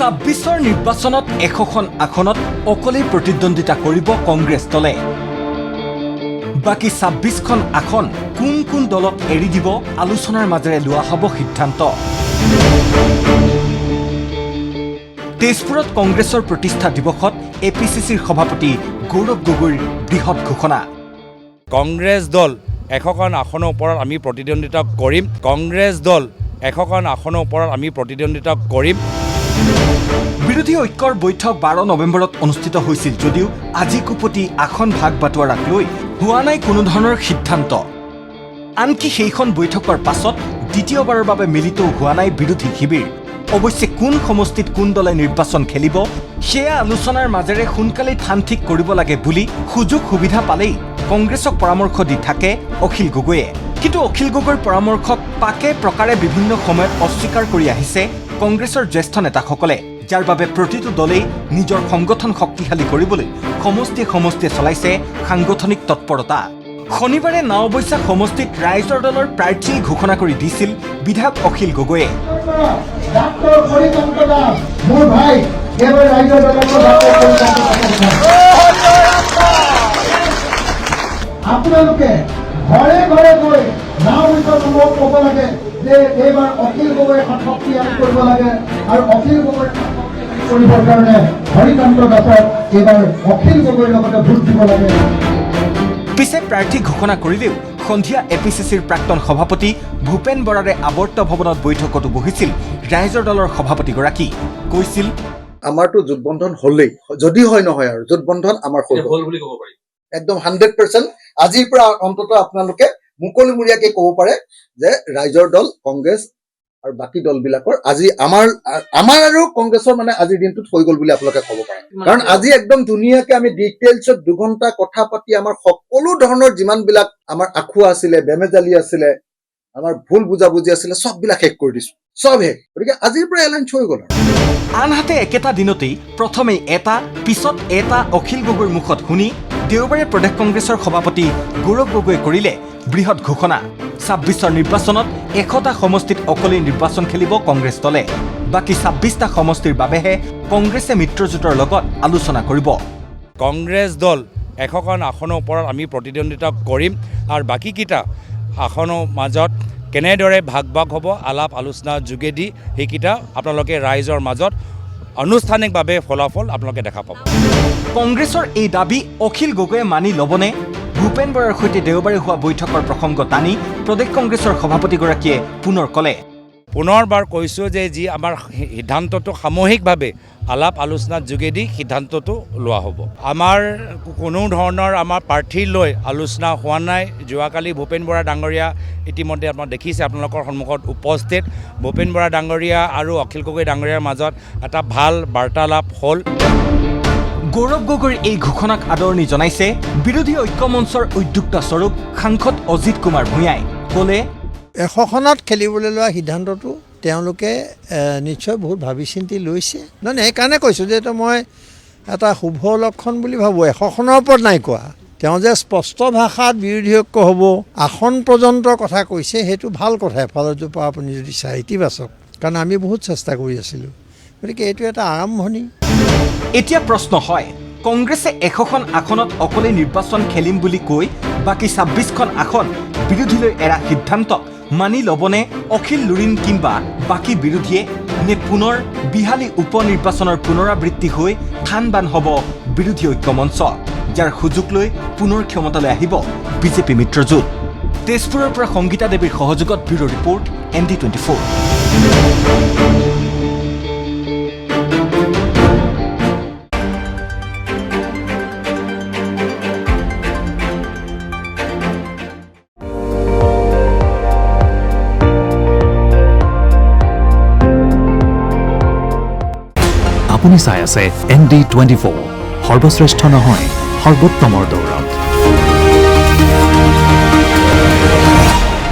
২৬ৰ নিৰ্বাচনত ১০০খন আসনত অকলেই প্ৰতিদ্বন্দ্বিতা কৰিব কংগ্ৰেছ দলে। বাকী ২৬খন আসন কোন কোন দলক এৰি দিব আলোচনাৰ মাজেৰে লোৱা হ'ব সিদ্ধান্ত। তেজপুৰত কংগ্ৰেছৰ প্ৰতিষ্ঠা দিৱসত এপিচিচিৰ সভাপতি গৌৰৱ গগৈৰ বৃহৎ ঘোষণা। কংগ্ৰেছ দল ১০০খন আসনৰ ওপৰত আমি প্ৰতিদ্বন্দ্বিতা কৰিম। কংগ্ৰেছ দল ১০০খন আসনৰ ওপৰত আমি প্ৰতিদ্বন্দ্বিতা কৰিম। বিৰোধী ঐক্যৰ বৈঠক ১২ নৱেম্বৰত অনুষ্ঠিত হৈছিল যদিও আজি কুপতি আসন ভাগ বাটোৱাৰাক লৈ হোৱা নাই কোনো ধৰণৰ সিদ্ধান্ত। আনকি সেইখন বৈঠকৰ পাছত দ্বিতীয়বাৰৰ বাবে মিলিতও হোৱা নাই বিৰোধী শিবিৰ। অৱশ্যে কোন সমষ্টিত কোন দলে নিৰ্বাচন খেলিব সেয়া আলোচনাৰ মাজেৰে সোনকালেই থান ঠিক কৰিব লাগে বুলি সুযোগ সুবিধা পালেই কংগ্ৰেছক পৰামৰ্শ দি থাকে অখিল গগৈয়ে। কিন্তু অখিল গগৈৰ পৰামৰ্শক পাকে প্ৰকাৰে বিভিন্ন সময়ত অস্বীকাৰ কৰি আহিছে কংগ্ৰেছৰ জ্যেষ্ঠ নেতাসকলে, যাৰ বাবে প্ৰতিটো দলেই নিজৰ সংগঠন শক্তিশালী কৰিবলৈ সমষ্টিয়ে সমষ্টিয়ে চলাইছে সাংগঠনিক তৎপৰতা। শনিবাৰে নাওবৈচা সমষ্টিত ৰাইজৰ দলৰ প্ৰাৰ্থী ঘোষণা কৰি দিছিল বিধায়ক অখিল গগৈয়ে। আপোনালোকে ঘৰে ঘৰে গৈ নাওবৈচাৰ লোকক ক'ব লাগে যে এইবাৰ অখিল গগৈ শক্তিশালী কৰিব লাগে আৰু অখিল গগৈ কৰিবৰ কাৰণে হৰিকান্ত দাসক এইবাৰ অখিল গগৈৰ লগতে ভোট দিব লাগে। পিছে প্ৰাৰ্থী ঘোষণা কৰিলেও সন্ধিয়া এপিচিচিৰ প্ৰাক্তন সভাপতি ভূপেন বৰাৰে আৱৰ্ত ভৱনত বৈঠকতো বহিছিল ৰাইজৰ দলৰ সভাপতিগৰাকী। কৈছিল, আমাৰতো জোটবন্ধন হলেই, যদি হয় নহয় আৰু জোটবন্ধন আমাৰ হল বুলি ক'ব পাৰি একদম 100%। আজিৰ পৰা অন্তত আপোনালোকে মুকলিমূৰীয়াকে ক'ব পাৰে যে ৰাইজৰ দল কংগ্ৰেছ আৰু বাকী দলবিলাকৰ আজি আমাৰ আৰু কংগ্ৰেছৰ মানে আজিৰ দিনটোত হৈ গ'ল বুলি আপোনালোকে ক'ব পাৰে। কাৰণ আজি একদম ধুনীয়াকে আমি ডিটেইলছত 2 ঘণ্টা কথা পাতি আমাৰ সকলো ধৰণৰ যিমানবিলাক আমাৰ আখুৱা আছিলে, বেমেজালি আছিলে, আমাৰ ভুল বুজাবুজি আছিলে, চববিলাক শেষ কৰি দিছো, চব শেষ। গতিকে আজিৰ পৰা এলাইন্স হৈ গ'ল। আনহাতে একেটা দিনতেই প্ৰথমেই এটা পিছত এটা অখিল গগৈৰ মুখত শুনি দেওবাৰে প্ৰদেশ কংগ্ৰেছৰ সভাপতি গৌৰৱ গগৈয়ে কৰিলে বৃহৎ ঘোষণা। ২৬ৰ নিৰ্বাচনত ১০০টা সমষ্টিত অকলেই নিৰ্বাচন খেলিব কংগ্ৰেছ দলে। বাকী ২৬টা সমষ্টিৰ বাবেহে কংগ্ৰেছে মিত্ৰজোঁটৰ লগত আলোচনা কৰিব। কংগ্ৰেছ দল ১০০খন আসনৰ ওপৰত আমি প্ৰতিদ্বন্দ্বিতা কৰিম আৰু বাকীকেইটা আসনৰ মাজত কেনেদৰে ভাগ ভাগ হ'ব আলাপ আলোচনাৰ যোগেদি সেইকেইটা আপোনালোকে ৰাইজৰ মাজত আনুষ্ঠানিকভাৱে ফলাফল আপোনালোকে দেখা পাব। কংগ্ৰেছৰ এই দাবী অখিল গগৈয়ে মানি ল'বনে? ভূপেন বৰাৰ সৈতে দেওবাৰে হোৱা বৈঠকৰ প্ৰসংগ টানি প্ৰদেশ কংগ্ৰেছৰ সভাপতিগৰাকীয়ে পুনৰ ক'লে, পুনৰবাৰ কৈছোঁ যে যি আমাৰ সিদ্ধান্তটো সামূহিকভাৱে আলাপ আলোচনাৰ যোগেদি সিদ্ধান্তটো লোৱা হ'ব। আমাৰ কোনো ধৰণৰ আমাৰ প্ৰাৰ্থী লৈ আলোচনা হোৱা নাই। যোৱাকালি ভূপেন বৰা ডাঙৰীয়া ইতিমধ্যে আপোনালোকে দেখিছে, আপোনালোকৰ সন্মুখত উপস্থিত। ভূপেন বৰা ডাঙৰীয়া আৰু অখিল গগৈ ডাঙৰীয়াৰ মাজত এটা ভাল বাৰ্তালাপ হ'ল। গৌৰৱ গগৈৰ এই ঘোষণাক আদৰণি জনাইছে বিৰোধী ঐক্য মঞ্চৰ উদ্যোক্তা স্বৰূপ সাংসদ অজিত কুমাৰ ভূঞাই। ক'লে, ১০০খনত খেলিবলৈ লোৱা সিদ্ধান্তটো তেওঁলোকে নিশ্চয় বহুত ভাবি চিন্তি লৈছে। নহয়, সেইকাৰণে কৈছোঁ যে এইটো মই এটা শুভ লক্ষণ বুলি ভাবোঁ। ১০০খনৰ ওপৰত নাই কোৱা। তেওঁ যে স্পষ্ট ভাষাত বিৰোধী ঐক্য হ'ব, আসন পৰ্যন্ত কথা কৈছে, সেইটো ভাল কথা। এফালৰ পৰা আপুনি যদি চাই ইতিবাচক, কাৰণ আমি বহুত চেষ্টা কৰি আছিলোঁ। গতিকে এইটো এটা আৰম্ভণি। এতিয়া প্ৰশ্ন হয়, কংগ্ৰেছে ১০০খন আসনত অকলেই নিৰ্বাচন খেলিম বুলি কৈ বাকী ২৬খন আসন বিৰোধীলৈ এৰা সিদ্ধান্তক মানি ল'বনে অখিল লুৰিণ কিংবা বাকী বিৰোধীয়ে, নে পুনৰ বিহালী উপ নিৰ্বাচনৰ পুনৰাবৃত্তি হৈ থান বান হ'ব বিৰোধী ঐক্য মঞ্চ, যাৰ সুযোগ লৈ পুনৰ ক্ষমতালৈ আহিব বিজেপি মিত্ৰজোঁট? তেজপুৰৰ পৰা সংগীতা দেৱীৰ সহযোগত ব্যুৰ' ৰিপৰ্ট, ND24। আপুনি চাই আছে ND24, সৰ্বশ্ৰেষ্ঠ নহয় সৰ্বোত্তমৰ দৌৰত।